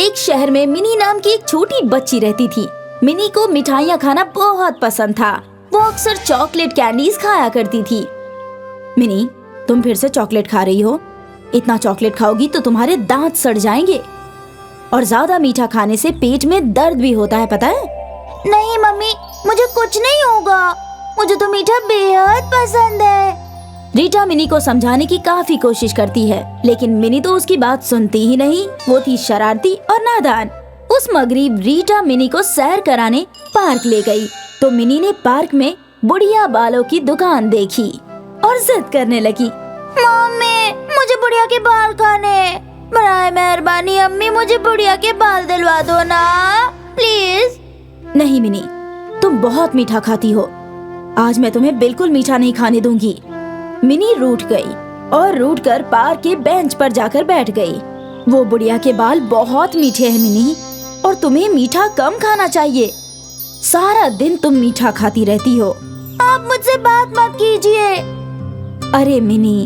एक शहर में मिनी नाम की एक छोटी बच्ची रहती थी। मिनी को मिठाइयाँ खाना बहुत पसंद था। वो अक्सर चॉकलेट कैंडीज खाया करती थी। मिनी, तुम फिर से चॉकलेट खा रही हो। इतना चॉकलेट खाओगी तो तुम्हारे दांत सड़ जाएंगे और ज्यादा मीठा खाने से पेट में दर्द भी होता है, पता है? नहीं मम्मी, मुझे कुछ नहीं होगा। मुझे तो मीठा बेहद पसंद है। रीटा मिनी को समझाने की काफी कोशिश करती है, लेकिन मिनी तो उसकी बात सुनती ही नहीं। वो थी शरारती और नादान। उस मगरिब रीटा मिनी को सैर कराने पार्क ले गई तो मिनी ने पार्क में बुढ़िया बालों की दुकान देखी और जिद करने लगी। मम्मी, मुझे बुढ़िया के बाल खाने। बराए मेहरबानी अम्मी, मुझे बुढ़िया के बाल दिलवा दो ना, प्लीज। नहीं मिनी, तुम बहुत मीठा खाती हो। आज मैं तुम्हें बिल्कुल मीठा नहीं खाने दूंगी। मिनी रूठ गई और रूठ कर पार्क के बेंच पर जाकर बैठ गई। वो बुढ़िया के बाल बहुत मीठे हैं मिनी, और तुम्हें मीठा कम खाना चाहिए। सारा दिन तुम मीठा खाती रहती हो। आप मुझसे बात मत कीजिए। अरे मिनी,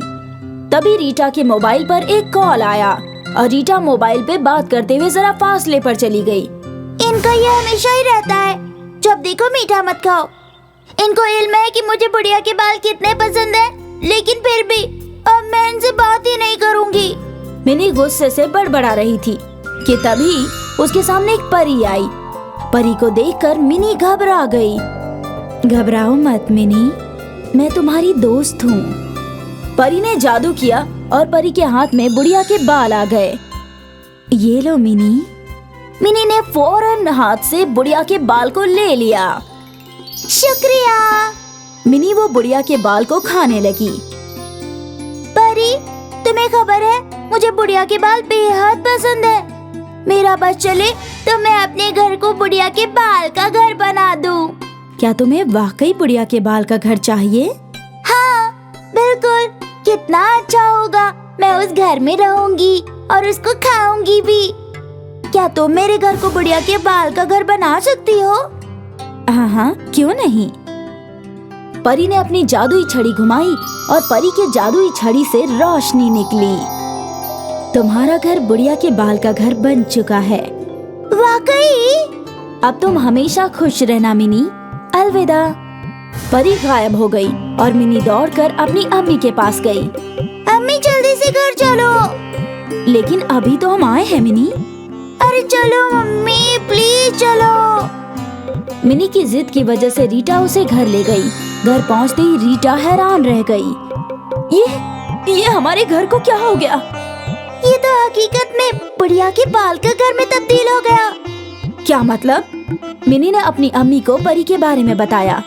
तभी रीटा के मोबाइल पर एक कॉल आया और रीटा मोबाइल पे बात करते हुए जरा फासले पर चली गई। इनका ये हमेशा ही रहता है, जब देखो मीठा मत खाओ। इनको इल्म है कि मुझे बुढ़िया के बाल कितने पसंद है, लेकिन फिर भी अब मैं इनसे बात ही नहीं करूंगी। मिनी गुस्से से बड़बड़ा रही थी कि तभी उसके सामने एक परी आई। परी को देखकर मिनी घबरा गई। घबराओ मत मिनी, मैं तुम्हारी दोस्त हूँ। परी ने जादू किया और परी के हाथ में बुढ़िया के बाल आ गए। ये लो मिनी। मिनी ने फौरन हाथ से बुढ़िया के बाल को ले लिया। शुक्रिया। मिनी वो बुढ़िया के बाल को खाने लगी। परी, तुम्हें खबर है मुझे बुढ़िया के बाल बेहद पसंद है। मेरा बस चले तो मैं अपने घर को बुढ़िया के बाल का घर बना दूं। क्या तुम्हें वाकई बुढ़िया के बाल का घर चाहिए? हाँ बिल्कुल, कितना अच्छा होगा। मैं उस घर में रहूंगी और उसको खाऊंगी भी। क्या तुम मेरे घर को बुढ़िया के बाल का घर बना सकती हो? हाँ, क्यों नहीं। परी ने अपनी जादुई छड़ी घुमाई और परी के जादुई छड़ी से रोशनी निकली। तुम्हारा घर बुढ़िया के बाल का घर बन चुका है। वाकई? अब तुम हमेशा खुश रहना मिनी। अलविदा। परी गायब हो गई और मिनी दौड़कर अपनी अम्मी के पास गई। अम्मी, जल्दी से घर चलो। लेकिन अभी तो हम आए हैं मिनी। अरे चलो मम्मी, प्लीज चलो। मिनी की जिद की वजह से रीटा उसे घर ले गई। घर पहुंचते ही रीटा हैरान रह गई। ये हमारे घर को क्या हो गया? ये तो हकीकत में बुढ़िया के बाल का घर में तब्दील हो गया। क्या मतलब? मिनी ने अपनी अम्मी को परी के बारे में बताया।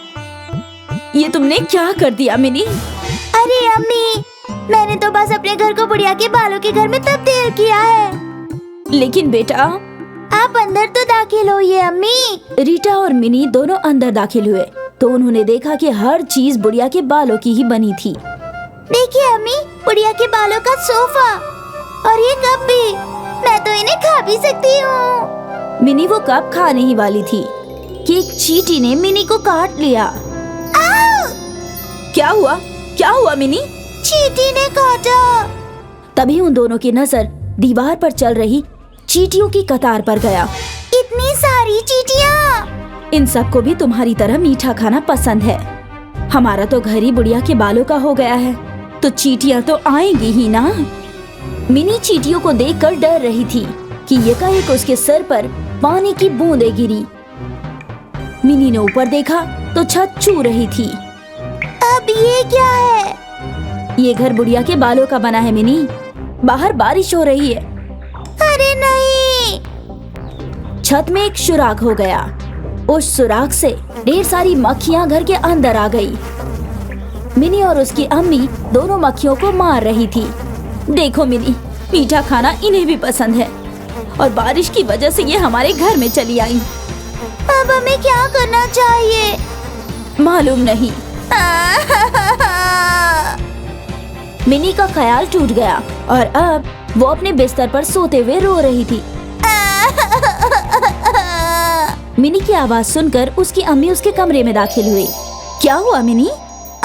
ये तुमने क्या कर दिया मिनी? अरे अम्मी, मैंने तो बस अपने घर को बुढ़िया के बालों के घर में तब्दील किया है। लेकिन बेटा, आप अंदर तो दाखिल होइए अम्मी। रीटा और मिनी दोनों अंदर दाखिल हुए तो उन्होंने देखा कि हर चीज बुढ़िया के बालों की ही बनी थी। देखिए अम्मी, बुढ़िया के बालों का सोफा और ये कप भी। मैं तो इन्हें खा भी सकती हूँ। मिनी वो कप खाने ही वाली थी कि एक चींटी ने मिनी को काट लिया। क्या हुआ? क्या हुआ मिनी? चींटी ने काटा। तभी उन दोनों की नजर दीवार पर चल रही चींटियों की कतार पर गया। इतनी सारी चींटियाँ! इन सबको भी तुम्हारी तरह मीठा खाना पसंद है। हमारा तो घर ही बुढ़िया के बालों का हो गया है, तो चींटियाँ तो आएंगी ही ना। मिनी चींटियों को देखकर डर रही थी कि एकाएक उसके सर पर पानी की बूंदें गिरी। मिनी ने ऊपर देखा तो छत छू रही थी। अब ये क्या है? ये घर बुढ़िया के बालों का बना है मिनी। बाहर बारिश हो रही है। अरे नहीं! छत में एक सुराख हो गया। उस सुराख से ढेर सारी मक्खियां घर के अंदर आ गई। मिनी और उसकी अम्मी दोनों मक्खियों को मार रही थी। देखो मिनी, मीठा खाना इन्हें भी पसंद है और बारिश की वजह से ये हमारे घर में चली आई। अब हमें क्या करना चाहिए? मालूम नहीं। मिनी का ख्याल टूट गया और अब वो अपने बिस्तर पर सोते हुए रो रही थी। मिनी की आवाज सुनकर उसकी अम्मी उसके कमरे में दाखिल हुई। क्या हुआ मिनी?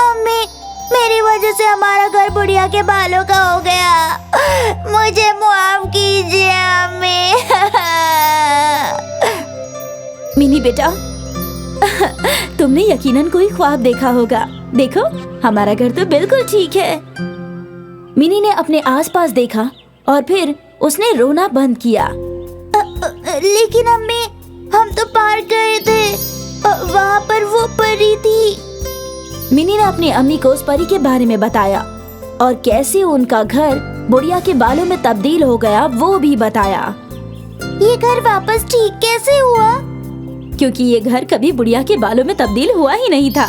अम्मी, मेरी वजह से हमारा घर बुढ़िया के बालों का हो गया। मुझे माफ कीजिए अम्मी। नहीं बेटा। तुमने यकीनन कोई ख्वाब देखा होगा। देखो, हमारा घर तो बिल्कुल ठीक है। मिनी ने अपने आसपास देखा और फिर उसने रोना बंद किया। लेकिन अम्मी, हम तो पार्क गए थे, वहाँ पर वो परी थी। मिनी ने अपनी अम्मी को उस परी के बारे में बताया और कैसे उनका घर बुढ़िया के बालों में तब्दील हो गया वो भी बताया। ये घर वापस ठीक कैसे हुआ? क्योंकि ये घर कभी बुढ़िया के बालों में तब्दील हुआ ही नहीं था।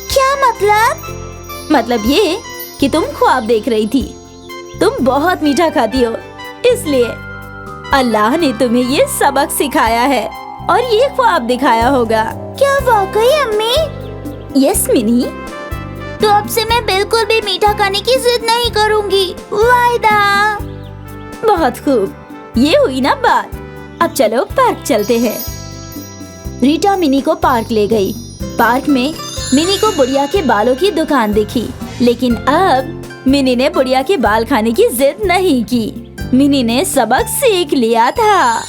क्या मतलब? मतलब ये कि तुम ख्वाब देख रही थी। तुम बहुत मीठा खाती हो, इसलिए अल्लाह ने तुम्हें ये सबक सिखाया है और ये ख्वाब दिखाया होगा। क्या वाकई अम्मी? Yes mini. तो अब से मैं बिल्कुल भी मीठा खाने की जिद नहीं करूंगी, वायदा। बहुत खूब, ये हुई ना बात। अब चलो पार्क चलते हैं। रीटा मिनी को पार्क ले गई। पार्क में मिनी को बुढ़िया के बालों की दुकान दिखी, लेकिन अब मिनी ने बुढ़िया के बाल खाने की जिद नहीं की। मिनी ने सबक सीख लिया था।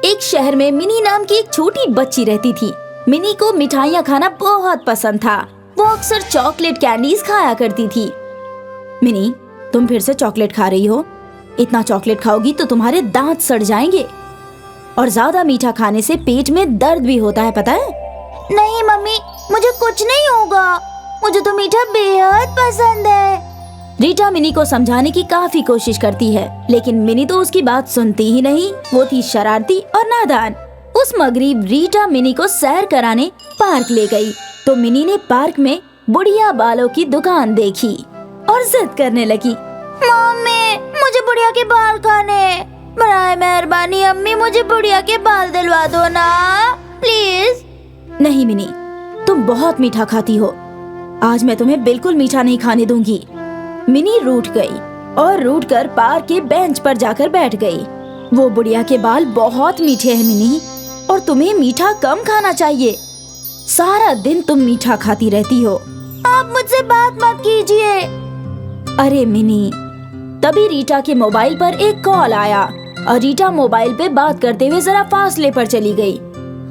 एक शहर में मिनी नाम की एक छोटी बच्ची रहती थी। मिनी को मिठाइयाँ खाना बहुत पसंद था। वो अक्सर चॉकलेट कैंडीज खाया करती थी। मिनी, तुम फिर से चॉकलेट खा रही हो। इतना चॉकलेट खाओगी तो तुम्हारे दांत सड़ जाएंगे और ज्यादा मीठा खाने से पेट में दर्द भी होता है, पता है? नहीं मम्मी, मुझे कुछ नहीं होगा। मुझे तो मीठा बेहद पसंद है। रीटा मिनी को समझाने की काफी कोशिश करती है, लेकिन मिनी तो उसकी बात सुनती ही नहीं। वो थी शरारती और नादान। उस मगरिब रीटा मिनी को सैर कराने पार्क ले गई तो मिनी ने पार्क में बुढ़िया बालों की दुकान देखी और जिद करने लगी। मम्मी, मुझे बुढ़िया के बाल खाने। बराए मेहरबानी अम्मी, मुझे बुढ़िया के बाल दिलवा दो ना, प्लीज। नहीं मिनी, तुम बहुत मीठा खाती हो। आज मैं तुम्हें बिल्कुल मीठा नहीं खाने दूंगी। मिनी रूठ गई और रूठ कर पार्क के बेंच पर जाकर बैठ गई। वो बुढ़िया के बाल बहुत मीठे हैं मिनी, और तुम्हें मीठा कम खाना चाहिए। सारा दिन तुम मीठा खाती रहती हो। आप मुझसे बात मत कीजिए। अरे मिनी, तभी रीटा के मोबाइल पर एक कॉल आया और रीटा मोबाइल पे बात करते हुए जरा फासले पर चली गई।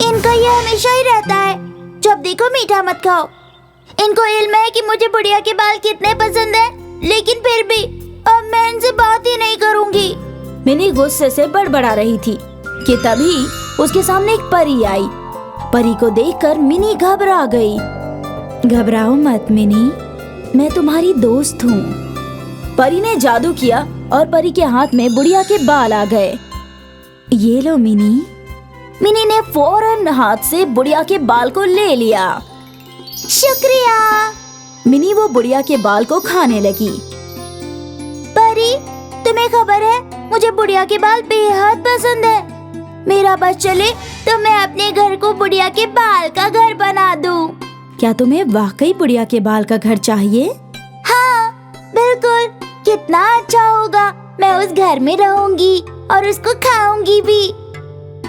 इनका ये हमेशा ही रहता है, जब देखो मीठा मत खाओ। इनको इल्म है कि मुझे बुढ़िया के बाल कितने पसंद है, लेकिन फिर भी अब मैं इनसे बात ही नहीं करूंगी। मिनी गुस्से से बड़बड़ा रही थी कि तभी उसके सामने एक परी आई। परी को देखकर मिनी घबरा गई। घबराओ मत मिनी, मैं तुम्हारी दोस्त हूँ। परी ने जादू किया और परी के हाथ में बुढ़िया के बाल आ गए। ये लो मिनी। मिनी ने फौरन हाथ से बुढ़िया के बाल को ले लिया। शुक्रिया। मिनी वो बुढ़िया के बाल को खाने लगी। परी, तुम्हें खबर है मुझे बुढ़िया के बाल बेहद पसंद है। मेरा बस चले तो मैं अपने घर को बुढ़िया के बाल का घर बना दूं। क्या तुम्हें वाकई बुढ़िया के बाल का घर चाहिए? हाँ, बिल्कुल। कितना अच्छा होगा। मैं उस घर में रहूंगी और उसको खाऊंगी भी।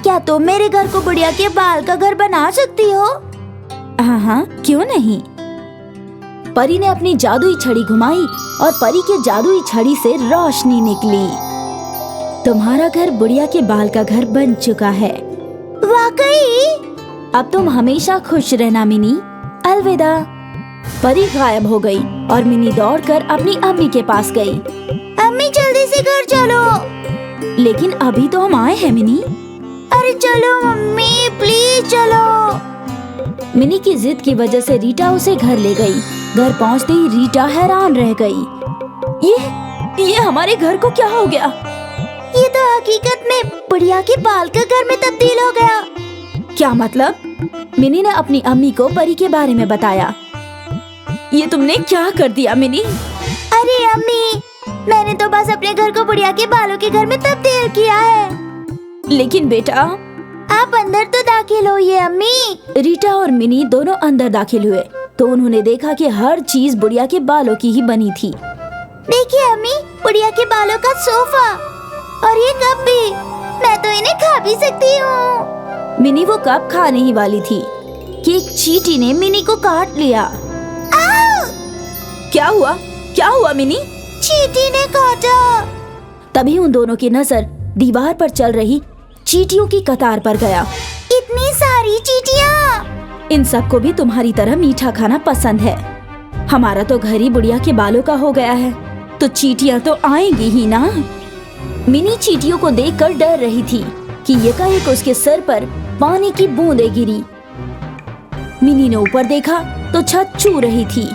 क्या तुम मेरे घर को बुढ़िया के बाल का घर बना सकती हो? हाँ, क्यों नहीं। परी ने अपनी जादुई छड़ी घुमाई और परी के जादुई छड़ी से रोशनी निकली। तुम्हारा घर बुढ़िया के बाल का घर बन चुका है। वाकई? अब तुम हमेशा खुश रहना मिनी। अलविदा। परी गायब हो गई और मिनी दौड़कर अपनी अम्मी के पास गई। अम्मी, जल्दी से घर चलो। लेकिन अभी तो हम आए हैं मिनी। अरे चलो मम्मी, प्लीज चलो। मिनी की जिद की वजह से रीटा उसे घर ले गई। घर पहुंचते ही रीटा हैरान रह गई। ये हमारे घर को क्या हो गया? ये तो हकीकत में बुढ़िया के बाल का घर में तब्दील हो गया। क्या मतलब? मिनी ने अपनी अम्मी को परी के बारे में बताया। ये तुमने क्या कर दिया मिनी? अरे अम्मी, मैंने तो बस अपने घर को बुढ़िया के बालों के घर में तब्दील किया है। लेकिन बेटा, आप अंदर तो दाखिल होइए अम्मी। रीटा और मिनी दोनों अंदर दाखिल हुए तो उन्होंने देखा कि हर चीज बुढ़िया के बालों की ही बनी थी। देखिए अम्मी, बुढ़िया के बालों का सोफा और ये कप भी। मैं तो इन्हें खा भी सकती हूँ। मिनी वो कप खाने ही वाली थी कि एक चींटी ने मिनी को काट लिया। क्या हुआ? क्या हुआ मिनी? चींटी ने काटा। तभी उन दोनों की नजर दीवार पर चल रही चींटियों की कतार पर गया। इतनी सारी चींटियाँ! इन सबको भी तुम्हारी तरह मीठा खाना पसंद है। हमारा तो घर ही बुढ़िया के बालों का हो गया है, तो चींटियाँ तो आएंगी ही ना। मिनी चींटियों को देखकर डर रही थी कि एकाएक उसके सर पर पानी की बूंदें गिरी। मिनी ने ऊपर देखा तो छत छू रही थी।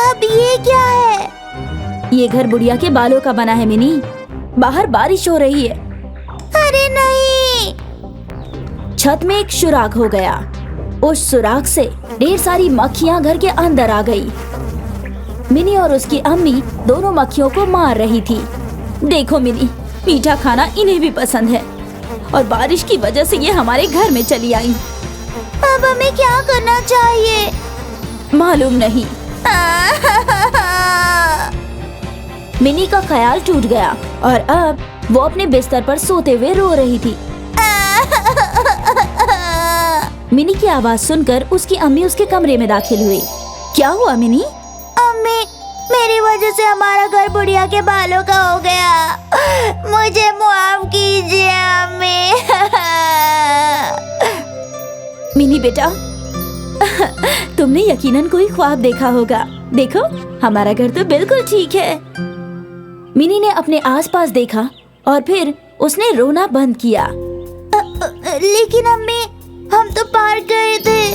अब ये क्या है? ये घर बुढ़िया के बालों का बना है मिनी। बाहर बारिश हो रही है। अरे नहीं! छत में एक सुराख हो गया। उस सुराख से ढेर सारी मक्खियां घर के अंदर आ गई। मिनी और उसकी अम्मी दोनों मक्खियों को मार रही थी। देखो मिनी, मीठा खाना इन्हें भी पसंद है और बारिश की वजह से ये हमारे घर में चली आई। अब हमें क्या करना चाहिए? मालूम नहीं। मिनी का ख्याल टूट गया और अब वो अपने बिस्तर पर सोते हुए रो रही थी। मिनी की आवाज सुनकर उसकी अम्मी उसके कमरे में दाखिल हुई। क्या हुआ मिनी? अम्मी, मेरी वजह से हमारा घर बुढ़िया के बालों का हो गया। मुझे माफ कीजिए अम्मी। मिनी बेटा, तुमने यकीनन कोई ख्वाब देखा होगा। देखो, हमारा घर तो बिल्कुल ठीक है। मिनी ने अपने आसपास देखा और फिर उसने रोना बंद किया। लेकिन अम्मी, हम तो पार्क गए थे,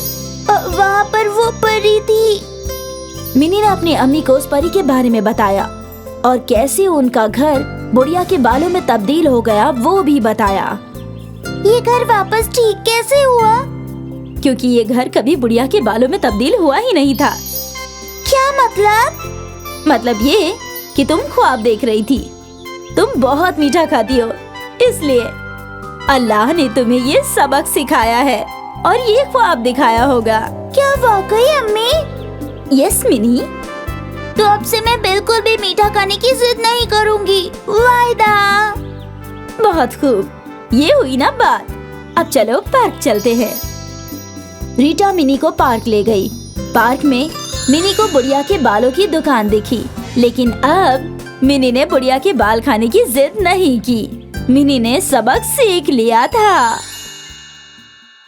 वहाँ पर वो परी थी। मिनी ने अपनी अम्मी को उस परी के बारे में बताया और कैसे उनका घर बुढ़िया के बालों में तब्दील हो गया वो भी बताया। ये घर वापस ठीक कैसे हुआ? क्योंकि ये घर कभी बुढ़िया के बालों में तब्दील हुआ ही नहीं था। क्या मतलब? मतलब ये कि तुम ख्वाब देख रही थी। तुम बहुत मीठा खाती हो, इसलिए अल्लाह ने तुम्हें ये सबक सिखाया है और ये ख्वाब दिखाया होगा। क्या वाकई अम्मी? Yes mini. तो अब से मैं बिल्कुल भी मीठा खाने की जिद नहीं करूंगी, वायदा। बहुत खूब, ये हुई ना बात। अब चलो पार्क चलते हैं। रीटा मिनी को पार्क ले गई। पार्क में मिनी को बुढ़िया के बालों की दुकान दिखी, लेकिन अब मिनी ने बुढ़िया के बाल खाने की जिद नहीं की। मिनी ने सबक सीख लिया था।